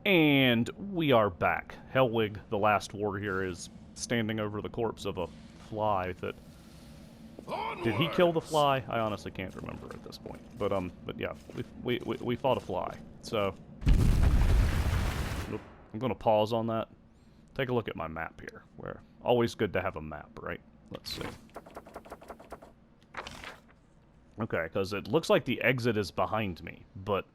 And we are back. Hellwig, the last warrior, is standing over the corpse of a fly that... Did he kill the fly? I honestly can't remember at this point. But yeah, we fought a fly. So, I'm going to pause on that. Take a look at my map here. Where always good to have a map, right? Let's see. Okay, because it looks like the exit is behind me, but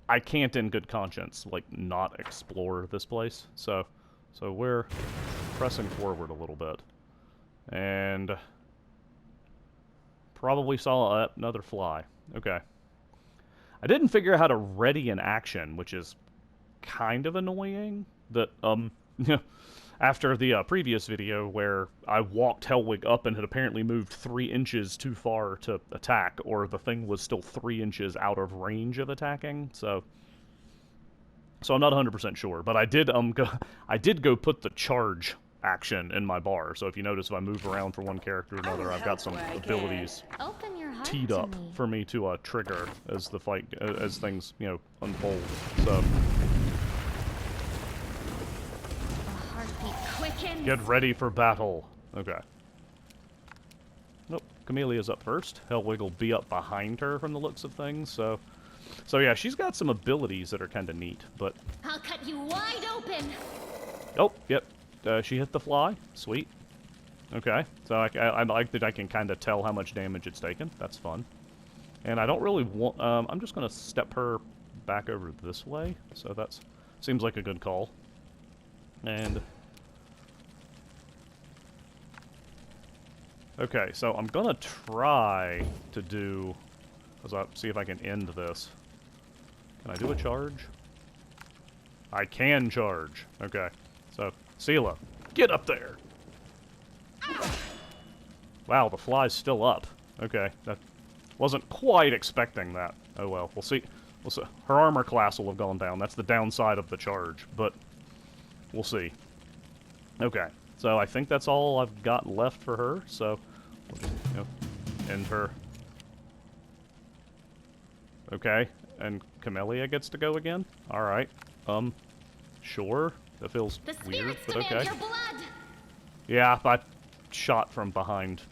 I can't in good conscience, like, not explore this place. So we're pressing forward a little bit. And probably saw another fly. Okay. I didn't figure out how to ready an action, which is kind of annoying. That, after the previous video where I walked Hellwig up and had apparently moved 3 inches too far to attack, or the thing was still 3 inches out of range of attacking, so I'm not 100% sure, but I did go put the charge action in my bar, so if you notice if I move around from one character to another, I've got some abilities teed up for me to trigger as the fight, as things, unfold, so... Get ready for battle. Okay. Nope. Camellia's up first. Hellwig will be up behind her from the looks of things, so yeah, she's got some abilities that are kind of neat, but... I'll cut you wide open! Oh, yep. She hit the fly. Sweet. Okay. So I like that I can kind of tell how much damage it's taken. That's fun. And I don't really want... I'm just going to step her back over this way, so that's... Seems like a good call. And... Okay, so I'm gonna try to do... see if I can end this. Can I do a charge? I can charge. Okay. So, Sela, get up there! Wow, the fly's still up. Okay, that wasn't quite expecting that. Oh well, we'll see. Her armor class will have gone down. That's the downside of the charge, but we'll see. Okay, so I think that's all I've got left for her, so... end her. Okay, and Camellia gets to go again? Alright, sure. That feels weird, but okay. Yeah, I shot from behind,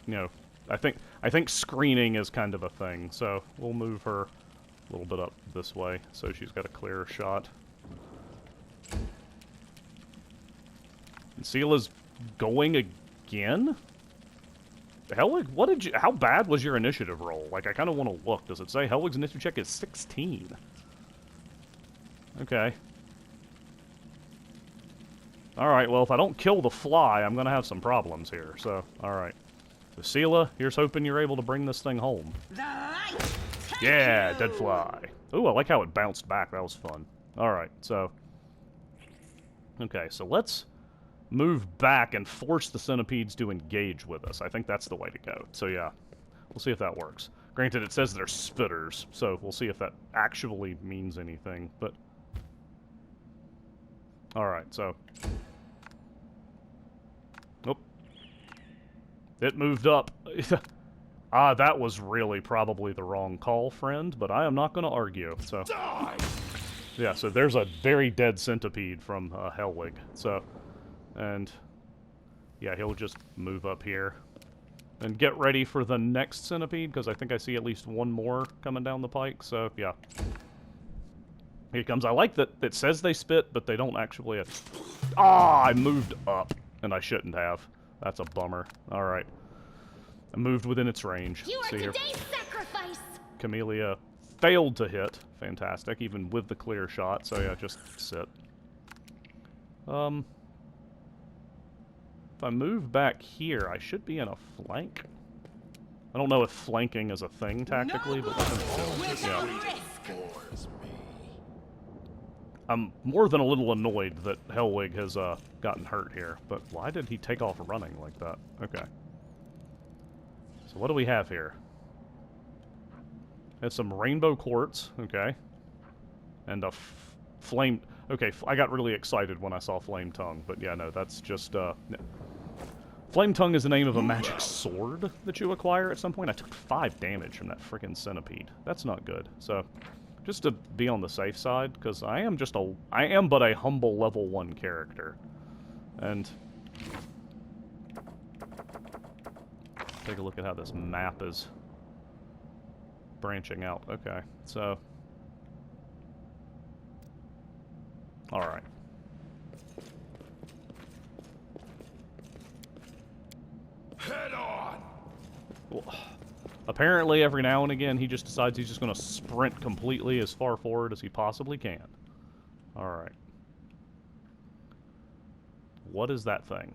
I think screening is kind of a thing, so we'll move her a little bit up this way, so she's got a clearer shot. And Sela's going again? Hellwig, how bad was your initiative roll? Like, I kind of want to look. Does it say Hellwig's initiative check is 16? Okay. Alright, well, if I don't kill the fly, I'm going to have some problems here, so, alright. So, Sela, here's hoping you're able to bring this thing home. Yeah, dead fly. Ooh, I like how it bounced back. That was fun. Alright, so... Okay, so let's... move back and force the centipedes to engage with us. I think that's the way to go. So yeah, we'll see if that works. Granted, it says they're spitters, so we'll see if that actually means anything, but... Alright, so... Oh. It moved up. That was really probably the wrong call, friend, but I am not going to argue, so... Die! Yeah, so there's a very dead centipede from Hellwig, so... And, yeah, he'll just move up here. And get ready for the next centipede, because I think I see at least one more coming down the pike, so, yeah. Here he comes. I like that it says they spit, but they don't actually... I moved up, and I shouldn't have. That's a bummer. Alright. I moved within its range. You are today's sacrifice! Camellia failed to hit. Fantastic, even with the clear shot, so, yeah, just sit. If I move back here, I should be in a flank. I don't know if flanking is a thing tactically, but yeah. I'm more than a little annoyed that Hellwig has gotten hurt here, but why did he take off running like that? Okay. So what do we have here? It's some rainbow quartz, okay. And a flame... Okay, I got really excited when I saw Flame Tongue, but yeah, no, that's just, Flame Tongue is the name of a magic sword that you acquire at some point. I took 5 damage from that frickin' centipede. That's not good. So, just to be on the safe side, because I am but a humble level 1 character. And take a look at how this map is branching out. Okay, so alright. Head on! Well, apparently, every now and again, he just decides he's just going to sprint completely as far forward as he possibly can. Alright. What is that thing?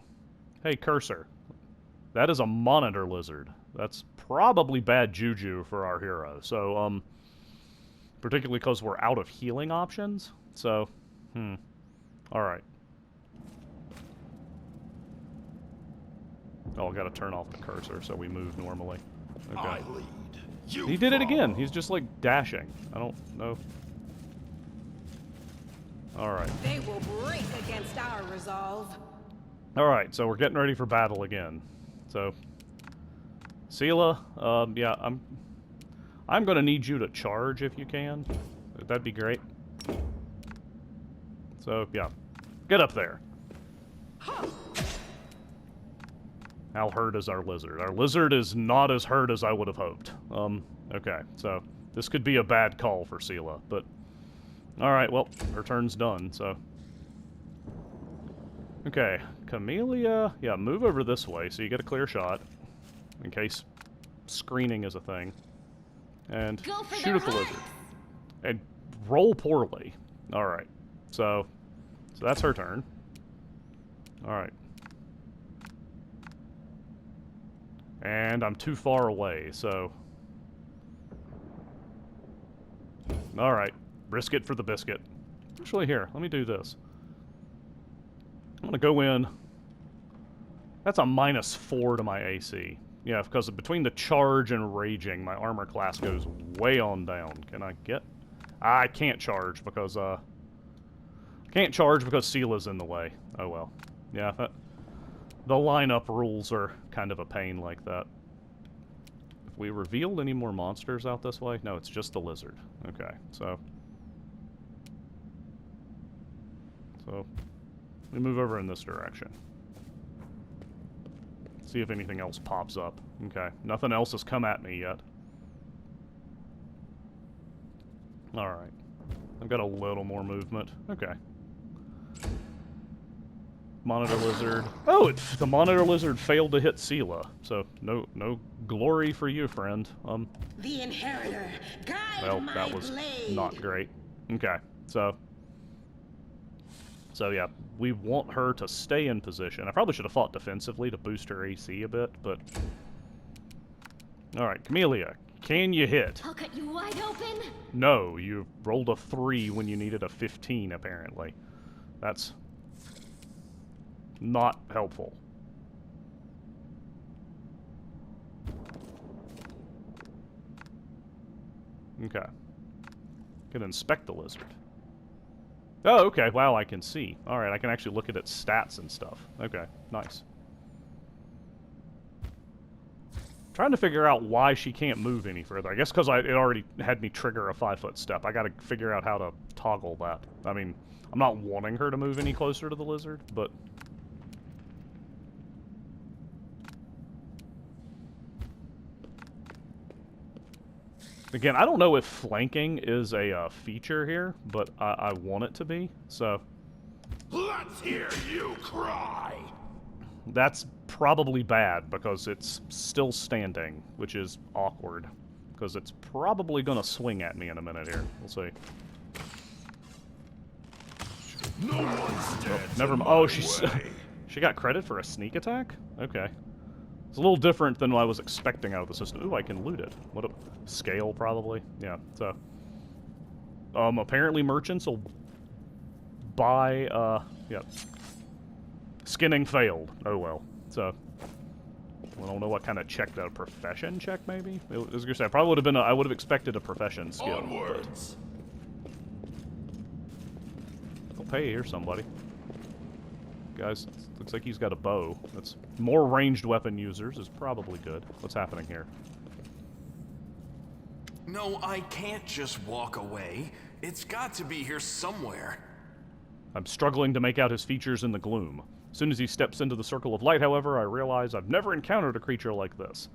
Hey, cursor. That is a monitor lizard. That's probably bad juju for our hero. So, particularly because we're out of healing options. So, Alright. Oh, I gotta turn off the cursor so we move normally. Okay. I lead. You He did it follow. again. He's just like dashing. I don't know. Alright. They will break against our resolve. Alright, so we're getting ready for battle again. So, Sela, yeah, I'm gonna need you to charge if you can. That'd be great. So, yeah. Get up there. How hurt is our lizard? Our lizard is not as hurt as I would have hoped. Okay, so this could be a bad call for Sela, but alright, well, her turn's done, so. Okay, Camellia, yeah, move over this way so you get a clear shot, in case screening is a thing. And shoot at the lizard. And roll poorly. Alright, so that's her turn. Alright. And I'm too far away, so. Alright. Risk it for the biscuit. Actually, here, let me do this. I'm gonna go in. That's a -4 to my AC. Yeah, because between the charge and raging, my armor class goes way on down. Can I get? I can't charge because, Sela's in the way. Oh well. Yeah, the lineup rules are kind of a pain like that. If we revealed any more monsters out this way? No, it's just the lizard. Okay, so we move over in this direction. See if anything else pops up. Okay, nothing else has come at me yet. Alright. I've got a little more movement. Okay. Monitor lizard. Oh, the monitor lizard failed to hit Sela. So no glory for you, friend. The inheritor, guide Well, my that was blade. not great. Okay, so yeah, we want her to stay in position. I probably should have fought defensively to boost her AC a bit, but all right, Camellia, can you hit? I'll cut you wide open. No, you rolled a 3 when you needed a 15. Apparently, that's not helpful. Okay. Can inspect the lizard. Oh, okay. Wow, I can see. Alright, I can actually look at its stats and stuff. Okay, nice. Trying to figure out why she can't move any further. I guess because it already had me trigger a 5-foot step. I gotta figure out how to toggle that. I mean, I'm not wanting her to move any closer to the lizard, but again, I don't know if flanking is a feature here, but I want it to be, so. Let's hear you cry! That's probably bad, because it's still standing, which is awkward. Because it's probably going to swing at me in a minute here. We'll see. No one stands Never in mind. my Oh, way. she got credit for a sneak attack? Okay. It's a little different than what I was expecting out of the system. Ooh, I can loot it. What a scale, probably. Yeah, so. Apparently merchants will buy, yeah. Skinning failed. Oh well. So. I don't know what kind of check that, a profession check, maybe? I was gonna say, I probably would have been, I would have expected a profession skill. Onwards! But, oh, hey, here's somebody. Guys, looks like he's got a bow. That's more ranged weapon users is probably good. What's happening here? No, I can't just walk away. It's got to be here somewhere. I'm struggling to make out his features in the gloom. As soon as he steps into the circle of light, however, I realize I've never encountered a creature like this.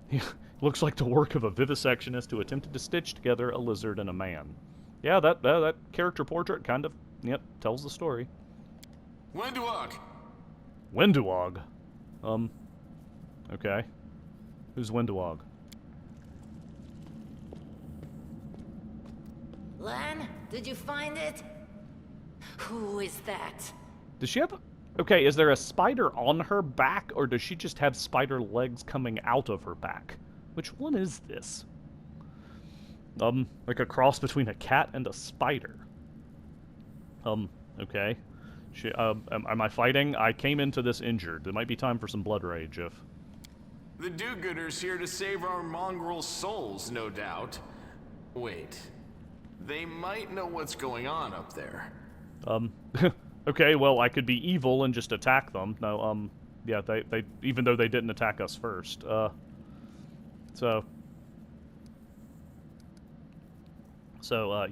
He looks like the work of a vivisectionist who attempted to stitch together a lizard and a man. Yeah, that character portrait kind of, yep, tells the story. Wenduog! Wenduog? Okay. Who's Wenduog? Lan, did you find it? Who is that? Does she have... Okay, is there a spider on her back, or does she just have spider legs coming out of her back? Which one is this? Like a cross between a cat and a spider. Okay. Am I fighting? I came into this injured. It might be time for some blood rage, if... The do-gooders here to save our mongrel souls, no doubt. Wait. They might know what's going on up there. Okay, well, I could be evil and just attack them. No, yeah, they even though they didn't attack us first. So,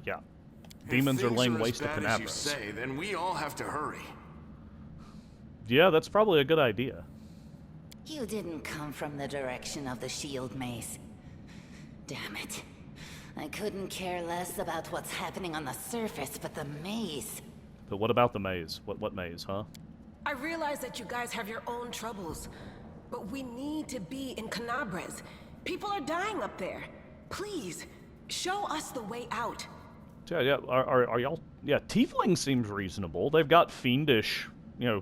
yeah. Demons are laying waste to If Canabras. you say, then we all have to hurry. Yeah, that's probably a good idea. You didn't come from the direction of the shield maze. Damn it. I couldn't care less about what's happening on the surface, but the maze... But what about the maze? What maze, huh? I realize that you guys have your own troubles, but we need to be in Canabras. People are dying up there. Please, show us the way out. Yeah, are y'all... Yeah, Tiefling seems reasonable. They've got fiendish,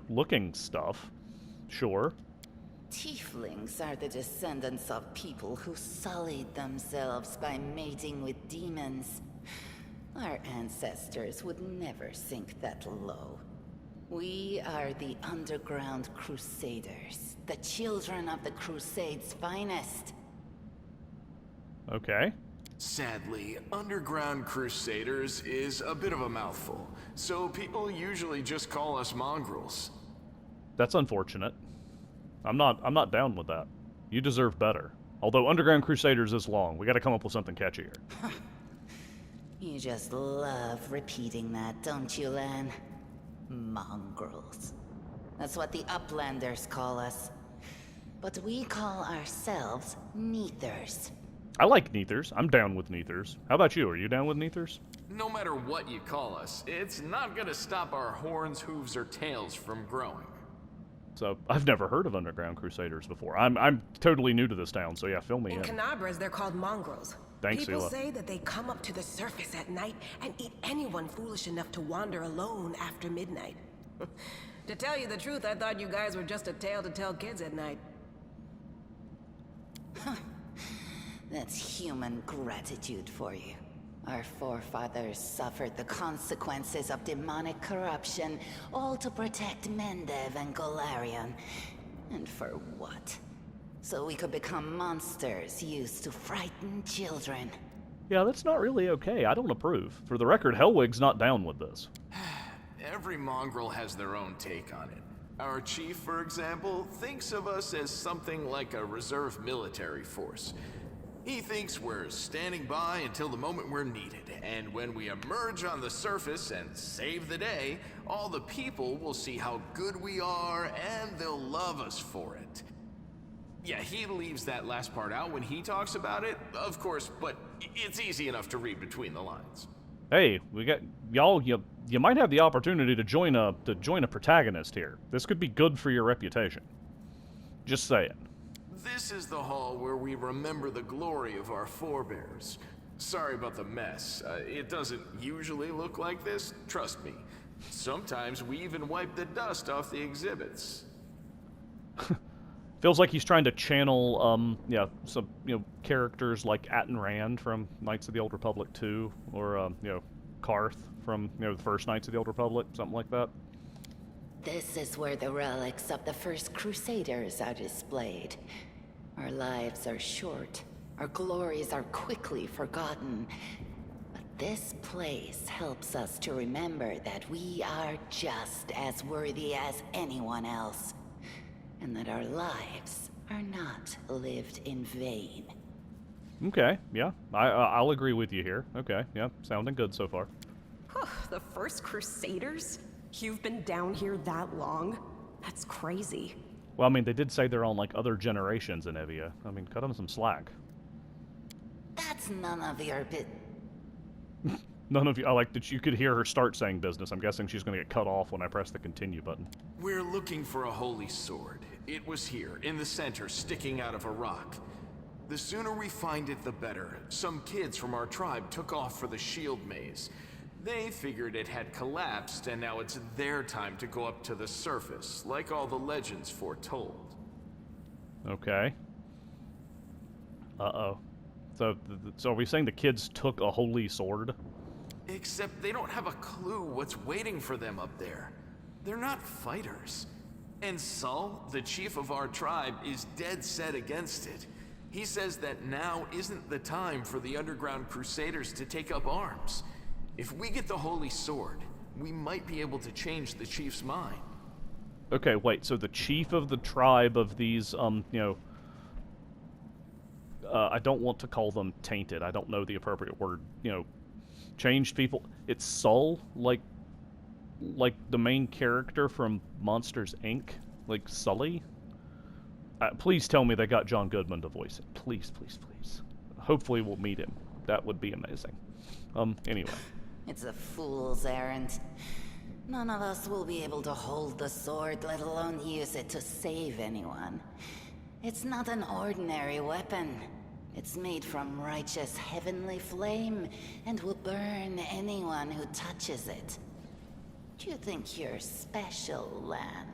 looking stuff. Sure. Tieflings are the descendants of people who sullied themselves by mating with demons. Our ancestors would never sink that low. We are the underground crusaders, the children of the Crusade's finest. Okay. Sadly, underground crusaders is a bit of a mouthful, so people usually just call us mongrels. That's unfortunate. I'm not down with that. You deserve better. Although Underground Crusaders is long, we gotta come up with something catchier. You just love repeating that, don't you, Lan? Mongrels. That's what the Uplanders call us. But we call ourselves Neathers. I like Neathers. I'm down with Neathers. How about you? Are you down with Neathers? No matter what you call us, it's not gonna stop our horns, hooves, or tails from growing. So, I've never heard of Underground Crusaders before. I'm totally new to this town, so yeah, fill me in. In Canabras, they're called mongrels. Thanks, People Hila. say that they come up to the surface at night and eat anyone foolish enough to wander alone after midnight. To tell you the truth, I thought you guys were just a tale to tell kids at night. That's human gratitude for you. Our forefathers suffered the consequences of demonic corruption, all to protect Mendev and Golarion. And for what? So we could become monsters used to frighten children. Yeah, that's not really okay. I don't approve. For the record, Hellwig's not down with this. Every mongrel has their own take on it. Our chief, for example, thinks of us as something like a reserve military force. He thinks we're standing by until the moment we're needed, and when we emerge on the surface and save the day, all the people will see how good we are, and they'll love us for it. Yeah, he leaves that last part out when he talks about it, of course, but it's easy enough to read between the lines. Hey, we got y'all. You might have the opportunity to join a protagonist here. This could be good for your reputation. Just saying. This is the hall where we remember the glory of our forebears. Sorry about the mess. It doesn't usually look like this, trust me. Sometimes we even wipe the dust off the exhibits. Feels like he's trying to channel, some, characters like Atten Rand from Knights of the Old Republic 2, or, Karth from, the first Knights of the Old Republic, something like that. This is where the relics of the first Crusaders are displayed. Our lives are short. Our glories are quickly forgotten. But this place helps us to remember that we are just as worthy as anyone else. And that our lives are not lived in vain. Okay, yeah, I'll agree with you here. Okay, yeah, sounding good so far. The first Crusaders? You've been down here that long? That's crazy. Well, I mean, they did say they're on, like, other generations in Evia. I mean, cut them some slack. That's none of your bit. None of you... I like that you could hear her start saying business. I'm guessing she's going to get cut off when I press the continue button. We're looking for a holy sword. It was here, in the center, sticking out of a rock. The sooner we find it, the better. Some kids from our tribe took off for the shield maze. They figured it had collapsed, and now it's their time to go up to the surface, like all the legends foretold. Okay. Uh-oh. So are we saying the kids took a holy sword? Except they don't have a clue what's waiting for them up there. They're not fighters. And Saul, the chief of our tribe, is dead set against it. He says that now isn't the time for the underground Crusaders to take up arms. If we get the holy sword, we might be able to change the chief's mind. Okay, wait, so the chief of the tribe of these, I don't want to call them tainted. I don't know the appropriate word, changed people. It's Saul, like the main character from Monsters, Inc., like Sully. Please tell me they got John Goodman to voice it. Please, please, please. Hopefully we'll meet him. That would be amazing. Anyway. It's a fool's errand. None of us will be able to hold the sword, let alone use it to save anyone. It's not an ordinary weapon. It's made from righteous heavenly flame, and will burn anyone who touches it. Do you think you're special, Lan?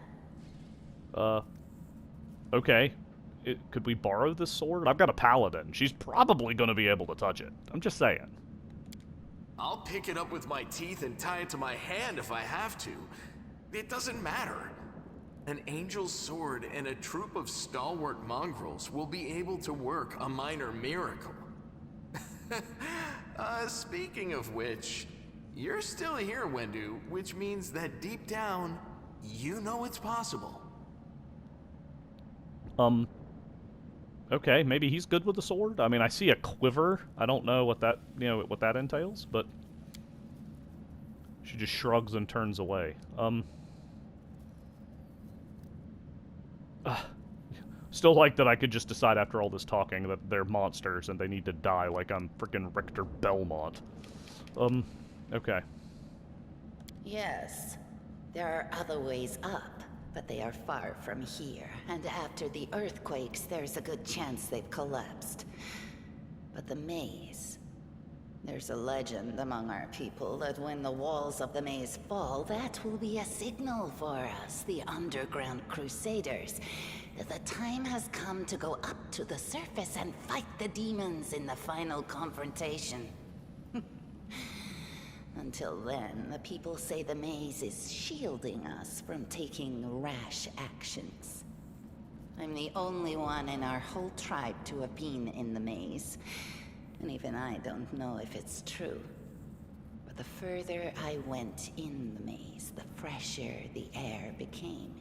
Okay. Could we borrow this sword? I've got a paladin. She's probably going to be able to touch it. I'm just saying. I'll pick it up with my teeth and tie it to my hand if I have to. It doesn't matter. An angel's sword and a troop of stalwart mongrels will be able to work a minor miracle. Speaking of which, you're still here, Wendu, which means that deep down, you know it's possible. Okay, maybe he's good with the sword. I mean, I see a quiver. I don't know what that, what that entails, but she just shrugs and turns away. Still like that I could just decide after all this talking that they're monsters and they need to die like I'm freaking Richter Belmont. Okay. Yes, there are other ways up, but they are far from here, and after the earthquakes, there's a good chance they've collapsed. But the maze... There's a legend among our people that when the walls of the maze fall, that will be a signal for us, the underground Crusaders, that the time has come to go up to the surface and fight the demons in the final confrontation. Until then, the people say the maze is shielding us from taking rash actions. I'm the only one in our whole tribe to have been in the maze, and even I don't know if it's true. But the further I went in the maze, the fresher the air became.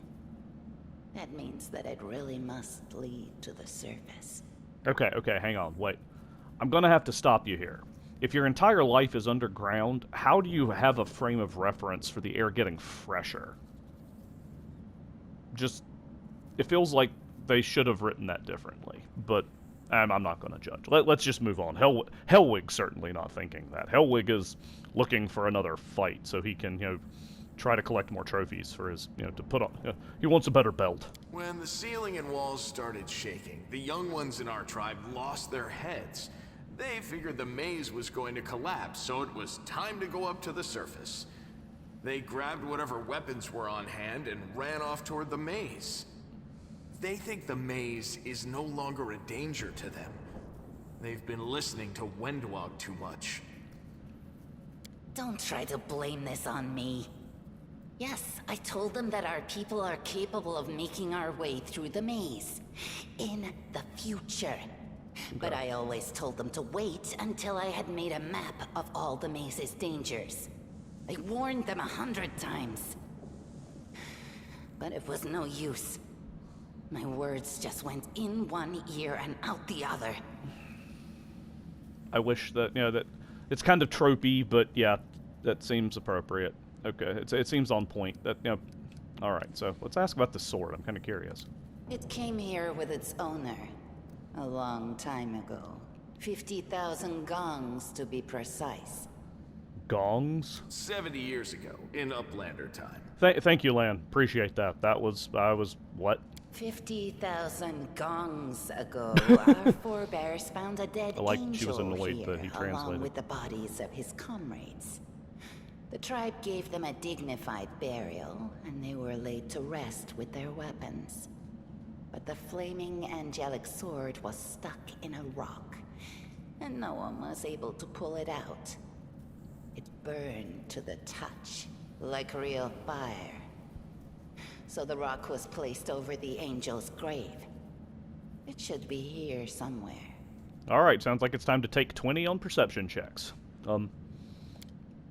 That means that it really must lead to the surface. Okay, hang on, wait. I'm gonna have to stop you here. If your entire life is underground, how do you have a frame of reference for the air getting fresher? It feels like they should have written that differently, but I'm not going to judge. Let's just move on. Hellwig's certainly not thinking that. Hellwig is looking for another fight so he can, try to collect more trophies for his, to put on. He wants a better belt. When the ceiling and walls started shaking, the young ones in our tribe lost their heads. They figured the maze was going to collapse, so it was time to go up to the surface. They grabbed whatever weapons were on hand and ran off toward the maze. They think the maze is no longer a danger to them. They've been listening to Wendwog too much. Don't try to blame this on me. Yes, I told them that our people are capable of making our way through the maze. In the future. But I always told them to wait until I had made a map of all the maze's dangers. I warned them 100 times. But it was no use. My words just went in one ear and out the other. I wish that, that it's kind of tropey, but yeah, that seems appropriate. Okay, it seems on point. That, all right, so let's ask about the sword. I'm kind of curious. It came here with its owner a long time ago. 50,000 gongs to be precise. Gongs? 70 years ago, in Uplander time. Thank you, Lan. Appreciate that. I was, what? 50,000 gongs ago, our forebears found a dead angel she was annoyed here, that he translated. along with the bodies of his comrades. The tribe gave them a dignified burial, and they were laid to rest with their weapons. But the flaming angelic sword was stuck in a rock, and no one was able to pull it out. It burned to the touch, like real fire. So the rock was placed over the angel's grave. It should be here somewhere. Alright, sounds like it's time to take 20 on perception checks.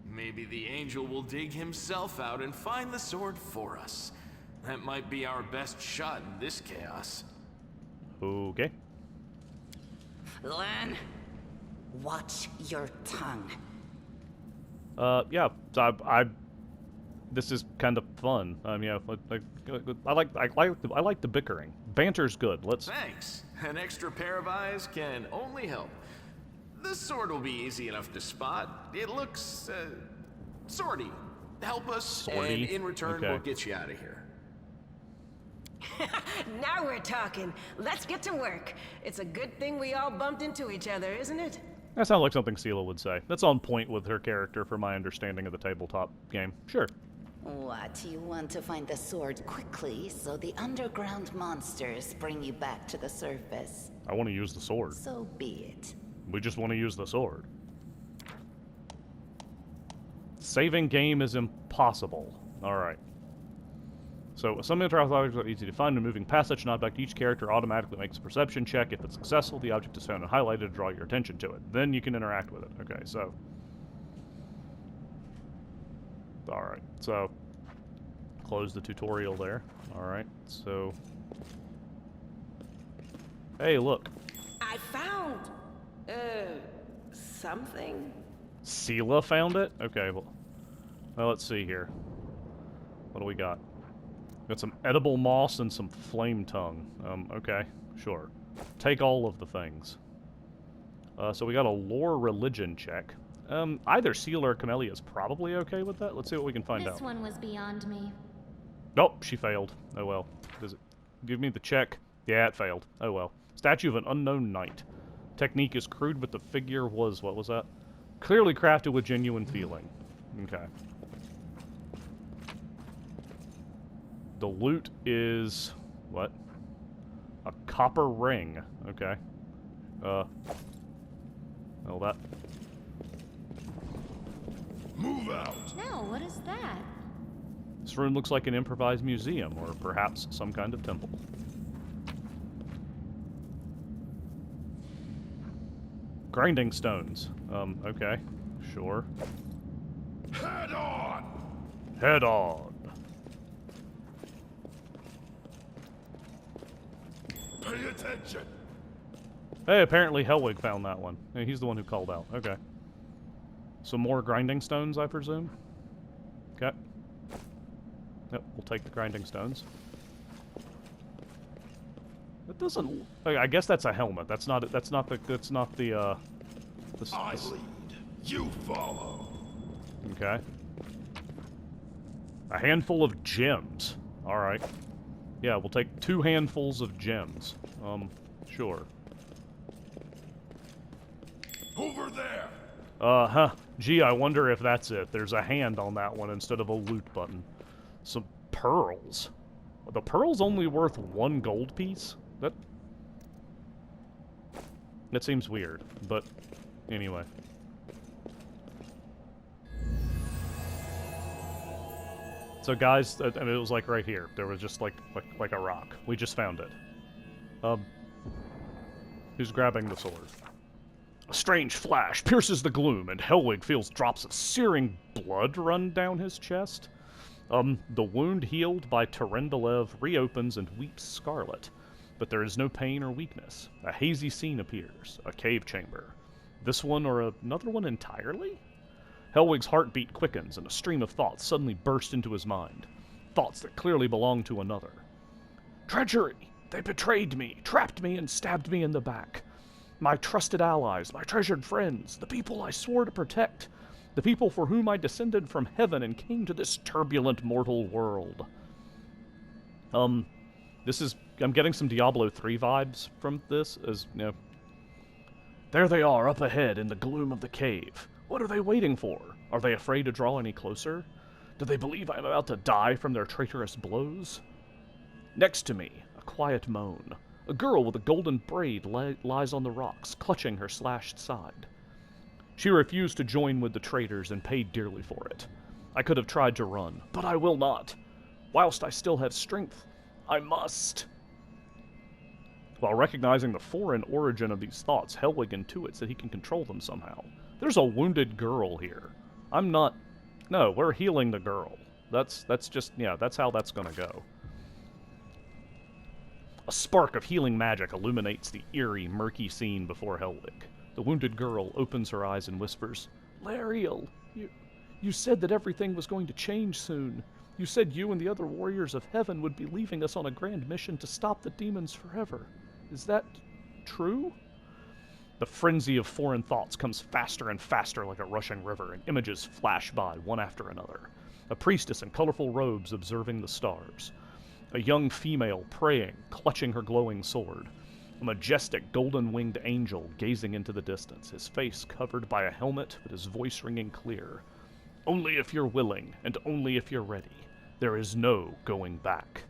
Maybe the angel will dig himself out and find the sword for us. That might be our best shot in this chaos. Okay. Lan, watch your tongue. Yeah, this is kind of fun. I like the bickering. Banter's good. Let's. Thanks. An extra pair of eyes can only help. The sword will be easy enough to spot. It looks, sorty. Help us, Sorty? and in return, Okay. we'll get you out of here. Now we're talking. Let's get to work. It's a good thing we all bumped into each other, isn't it? That sounds like something Sela would say. That's on point with her character for my understanding of the tabletop game. Sure. What, you want to find the sword quickly so the underground monsters bring you back to the surface? I want to use the sword. So be it. We just want to use the sword. Saving game is impossible. Alright. So, some interactive objects are easy to find. And moving past such an object, each character automatically makes a perception check. If it's successful, the object is found and highlighted to draw your attention to it. Then you can interact with it. Okay, so. Alright, so. Close the tutorial there. Alright, so. Hey, look. I found, something. Sela found it? Okay, well, let's see here. What do we got? Got some edible moss and some flame tongue. Okay, sure. Take all of the things. So we got a lore religion check. Either Sela or Camellia is probably okay with that. Let's see what we can find out. This one was beyond me. Nope, she failed. Oh well. Does it give me the check? Yeah, it failed. Oh well. Statue of an unknown knight. Technique is crude, but the figure was, what was that? Clearly crafted with genuine feeling. Okay. The loot is... what? A copper ring. Okay. Well, that... Move out! No, what is that? This room looks like an improvised museum, or perhaps some kind of temple. Grinding stones. Okay. Sure. Head on! Head on! Pay attention! Hey, apparently Hellwig found that one. Yeah, he's the one who called out. Okay. Some more grinding stones, I presume? Okay. Yep, we'll take the grinding stones. That doesn't... I guess that's a helmet. That's not the... I lead. You follow. Okay. A handful of gems. Alright. Yeah, we'll take 2 handfuls of gems. Sure. Over there! Huh. Gee, I wonder if that's it. There's a hand on that one instead of a loot button. Some pearls. Are the pearls only worth 1 gold piece? That seems weird, but anyway. So guys, I mean, it was like right here. There was just like a rock. We just found it. Who's grabbing the sword? A strange flash pierces the gloom, and Hellwig feels drops of searing blood run down his chest. The wound healed by Terendelev reopens and weeps scarlet, but there is no pain or weakness. A hazy scene appears, a cave chamber. This one or another one entirely? Hellwig's heartbeat quickens, and a stream of thoughts suddenly burst into his mind. Thoughts that clearly belonged to another. Treachery! They betrayed me, trapped me, and stabbed me in the back. My trusted allies, my treasured friends, the people I swore to protect, the people for whom I descended from heaven and came to this turbulent mortal world. I'm getting some Diablo 3 vibes from this, as, you know. There they are, up ahead, in the gloom of the cave. What are they waiting for? Are they afraid to draw any closer? Do they believe I am about to die from their traitorous blows? Next to me, a quiet moan. A girl with a golden braid lies on the rocks, clutching her slashed side. She refused to join with the traitors and paid dearly for it. I could have tried to run, but I will not. Whilst I still have strength, I must. While recognizing the foreign origin of these thoughts, Hellwig intuits that he can control them somehow. There's a wounded girl here. No, we're healing the girl. That's how that's gonna go. A spark of healing magic illuminates the eerie, murky scene before Hellwig. The wounded girl opens her eyes and whispers, Lariel, you said that everything was going to change soon. You said you and the other warriors of heaven would be leaving us on a grand mission to stop the demons forever. Is that true? The frenzy of foreign thoughts comes faster and faster like a rushing river, and images flash by one after another. A priestess in colorful robes observing the stars. A young female praying, clutching her glowing sword. A majestic, golden-winged angel gazing into the distance, his face covered by a helmet, but his voice ringing clear. Only if you're willing, and only if you're ready. There is no going back.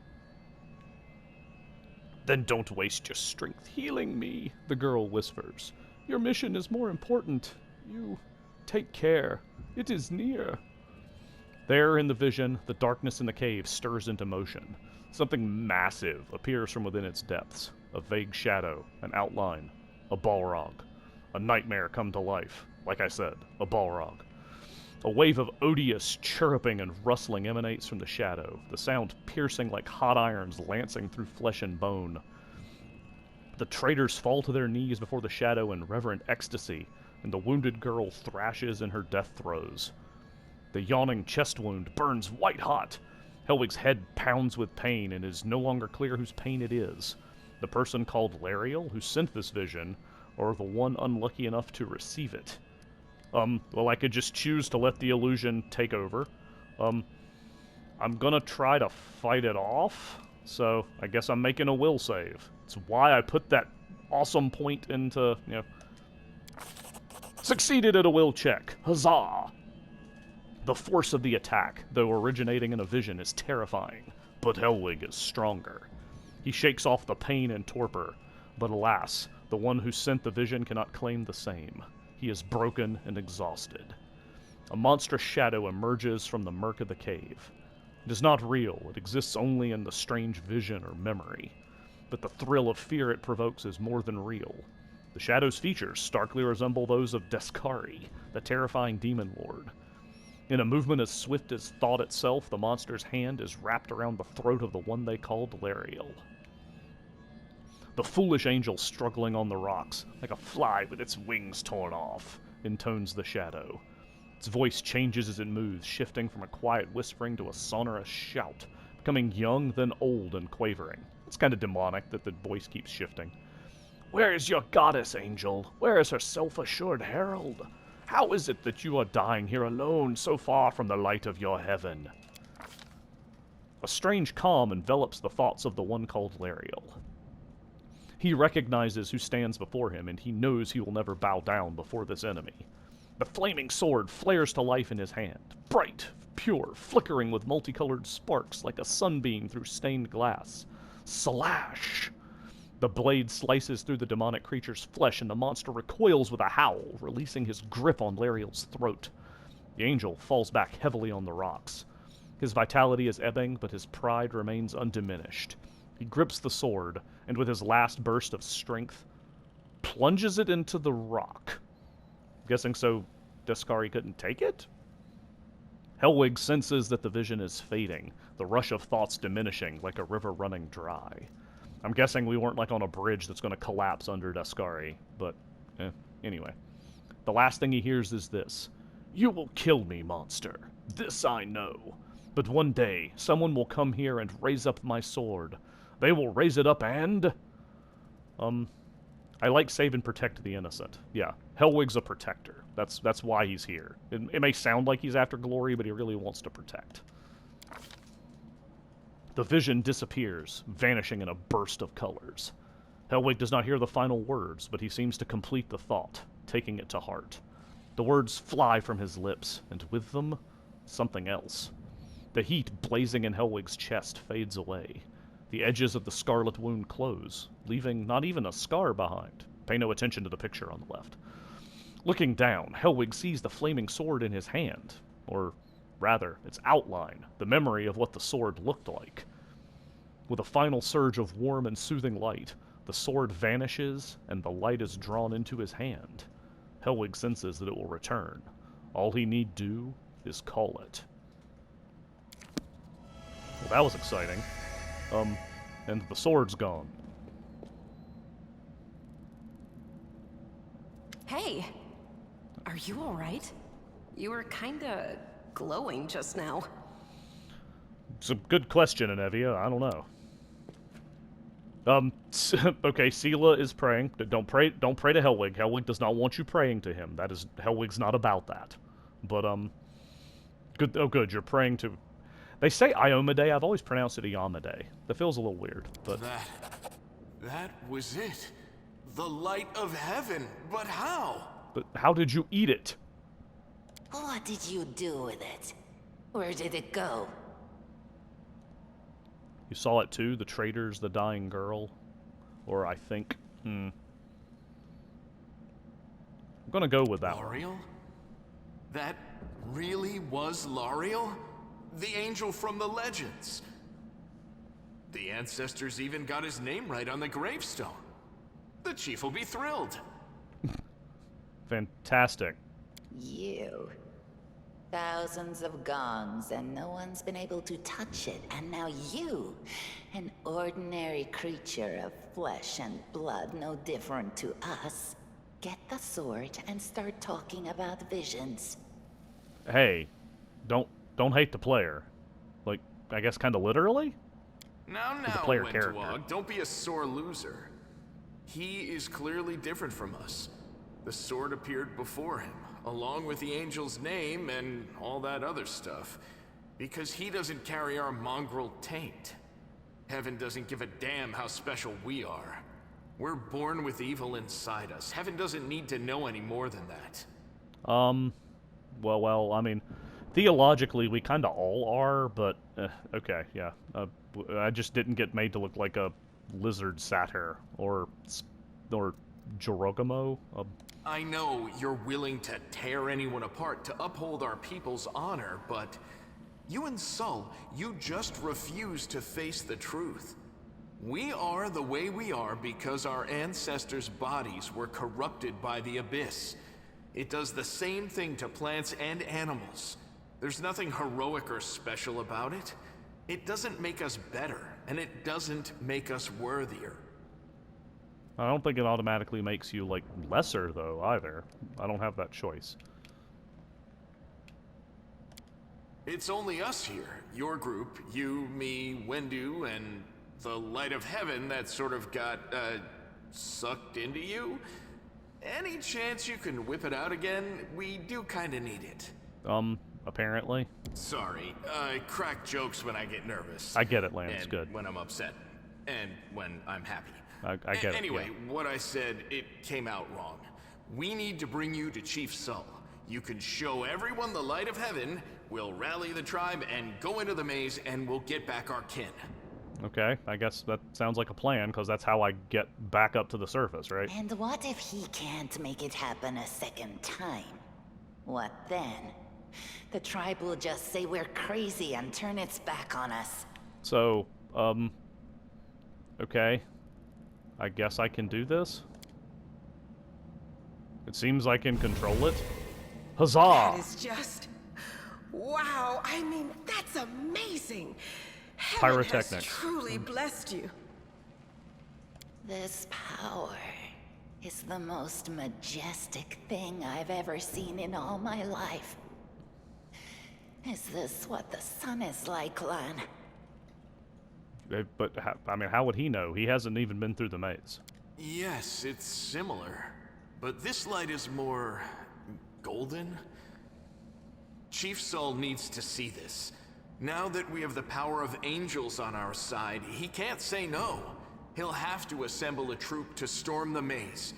Then don't waste your strength healing me, the girl whispers. Your mission is more important. You take care. It is near. There in the vision, the darkness in the cave stirs into motion. Something massive appears from within its depths. A vague shadow, an outline, a Balrog. A nightmare come to life. Like I said, a Balrog. A wave of odious chirruping and rustling emanates from the shadow, the sound piercing like hot irons lancing through flesh and bone. The traitors fall to their knees before the shadow in reverent ecstasy, and the wounded girl thrashes in her death throes. The yawning chest wound burns white-hot. Hellwig's head pounds with pain, and it is no longer clear whose pain it is. The person called Lariel, who sent this vision, or the one unlucky enough to receive it. Well, I could just choose to let the illusion take over. I'm gonna try to fight it off, so I guess I'm making a will save. It's why I put that awesome point into, Succeeded at a will check. Huzzah! The force of the attack, though originating in a vision, is terrifying, but Hellwig is stronger. He shakes off the pain and torpor, but alas, the one who sent the vision cannot claim the same. He is broken and exhausted. A monstrous shadow emerges from the murk of the cave. It is not real, it exists only in the strange vision or memory. But the thrill of fear it provokes is more than real. The shadow's features starkly resemble those of Deskari, the terrifying demon lord. In a movement as swift as thought itself, the monster's hand is wrapped around the throat of the one they called Lariel. The foolish angel struggling on the rocks, like a fly with its wings torn off, intones the shadow. Its voice changes as it moves, shifting from a quiet whispering to a sonorous shout, becoming young, then old and quavering. It's kind of demonic that the voice keeps shifting. Where is your goddess, angel? Where is her self-assured herald? How is it that you are dying here alone, so far from the light of your heaven? A strange calm envelops the thoughts of the one called Lariel. He recognizes who stands before him, and he knows he will never bow down before this enemy. The flaming sword flares to life in his hand, bright, pure, flickering with multicolored sparks like a sunbeam through stained glass. Slash! The blade slices through the demonic creature's flesh, and the monster recoils with a howl, releasing his grip on Lariel's throat. The angel falls back heavily on the rocks. His vitality is ebbing, but his pride remains undiminished. He grips the sword, and with his last burst of strength, plunges it into the rock. Guessing so Deskari couldn't take it? Hellwig senses that the vision is fading, the rush of thoughts diminishing like a river running dry. I'm guessing we weren't like on a bridge that's going to collapse under Deskari, but anyway. The last thing he hears is this. "You will kill me, monster. This I know. But one day, someone will come here and raise up my sword. They will raise it up and..." I like save and protect the innocent. Yeah, Hellwig's a protector. That's why he's here. It may sound like he's after glory, but he really wants to protect. The vision disappears, vanishing in a burst of colors. Hellwig does not hear the final words, but he seems to complete the thought, taking it to heart. The words fly from his lips, and with them, something else. The heat blazing in Hellwig's chest fades away. The edges of the scarlet wound close, leaving not even a scar behind. Pay no attention to the picture on the left. Looking down, Hellwig sees the flaming sword in his hand, or rather, its outline, the memory of what the sword looked like. With a final surge of warm and soothing light, the sword vanishes, and the light is drawn into his hand. Hellwig senses that it will return. All he need do is call it. Well, that was exciting. And the sword's gone. Hey, are you alright? You were kinda glowing just now. It's a good question, Anevia. I don't know. Okay, Sela is praying. Don't pray to Hellwig. Hellwig does not want you praying to him. Hellwig's not about that. But, good. Oh, good, you're praying to... They say Iomade. I've always pronounced it Iomade. That feels a little weird, but... That was it. The light of heaven. But how? But how did you eat it? What did you do with it? Where did it go? You saw it too? The traitors, the dying girl? Or I think... I'm gonna go with that one. L'Oreal? That really was L'Oreal? The angel from the legends. The ancestors even got his name right on the gravestone. The chief will be thrilled. Fantastic. You. Thousands of gongs, and no one's been able to touch it. And now you, an ordinary creature of flesh and blood, no different to us, get the sword and start talking about visions. Hey, don't hate the player. Like, I guess kind of literally? Now, The player character. Wentwog, don't be a sore loser. He is clearly different from us. The sword appeared before him, along with the angel's name and all that other stuff, because he doesn't carry our mongrel taint. Heaven doesn't give a damn how special we are. We're born with evil inside us. Heaven doesn't need to know any more than that. Well, I mean, theologically we kind of all are, but, okay, yeah. I just didn't get made to look like a lizard satyr, or Jorogamo. I know you're willing to tear anyone apart to uphold our people's honor, but you and Sol, you just refuse to face the truth. We are the way we are because our ancestors' bodies were corrupted by the Abyss. It does the same thing to plants and animals. There's nothing heroic or special about it. It doesn't make us better, and it doesn't make us worthier. I don't think it automatically makes you, like, lesser, though, either. I don't have that choice. It's only us here. Your group, you, me, Wendu, and the light of heaven that sort of got, sucked into you. Any chance you can whip it out again? We do kinda need it. Apparently. Sorry, I crack jokes when I get nervous. I get it, Lance, and good. when I'm upset. And when I'm happy. I get it, Anyway, yeah. what I said, it came out wrong. We need to bring you to Chief Sol. You can show everyone the light of heaven, we'll rally the tribe and go into the maze, and we'll get back our kin. Okay, I guess that sounds like a plan, because that's how I get back up to the surface, right? And what if he can't make it happen a second time? What then? The tribe will just say we're crazy and turn its back on us. So, okay. I guess I can do this? It seems I can control it. Huzzah! That is just... wow, I mean, that's amazing! Heaven has Pyrotechnics. truly blessed you. This power, is the most majestic thing I've ever seen in all my life. Is this what the sun is like, Lan? But, I mean, how would he know? He hasn't even been through the maze. Yes, it's similar. But this light is more... golden? Chief Saul needs to see this. Now that we have the power of angels on our side, he can't say no. He'll have to assemble a troop to storm the maze.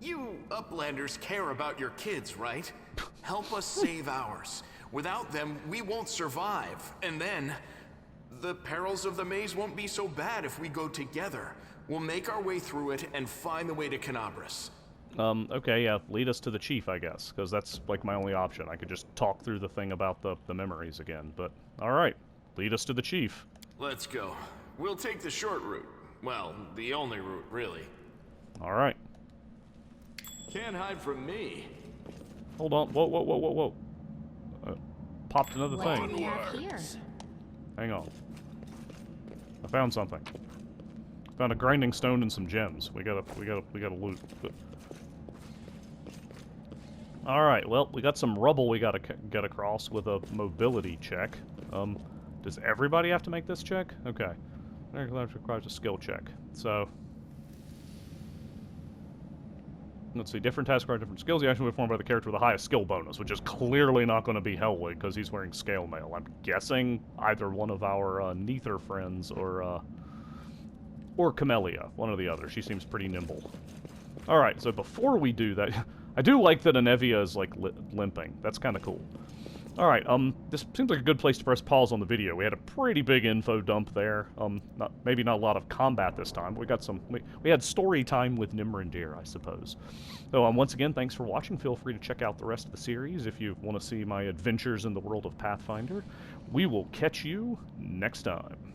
You Uplanders care about your kids, right? Help us save ours. Without them, we won't survive. And then, the perils of the maze won't be so bad if we go together. We'll make our way through it and find the way to Canabras. Okay, yeah, lead us to the chief, I guess, because that's, like, my only option. I could just talk through the thing about the memories again, but, alright, lead us to the chief. Let's go. We'll take the short route. Well, the only route, really. Alright. Can't hide from me. Hold on, whoa. Popped another What thing. do we have here? Hang on. I found something. Found a grinding stone and some gems. We gotta loot. Alright, well, we got some rubble we gotta get across with a mobility check. Does everybody have to make this check? Okay. That requires a skill check. So, let's see, different tasks require different skills. The action will be performed by the character with the highest skill bonus, which is clearly not going to be Hellwig, because he's wearing scale mail. I'm guessing either one of our Neither friends or Camellia, one or the other. She seems pretty nimble. Alright, so before we do that, I do like that Anevia is, like, limping. That's kind of cool. Alright, this seems like a good place to press pause on the video. We had a pretty big info dump there. Maybe not a lot of combat this time, but we got some... We had story time with Nimrandir, I suppose. So, once again, thanks for watching. Feel free to check out the rest of the series if you want to see my adventures in the world of Pathfinder. We will catch you next time.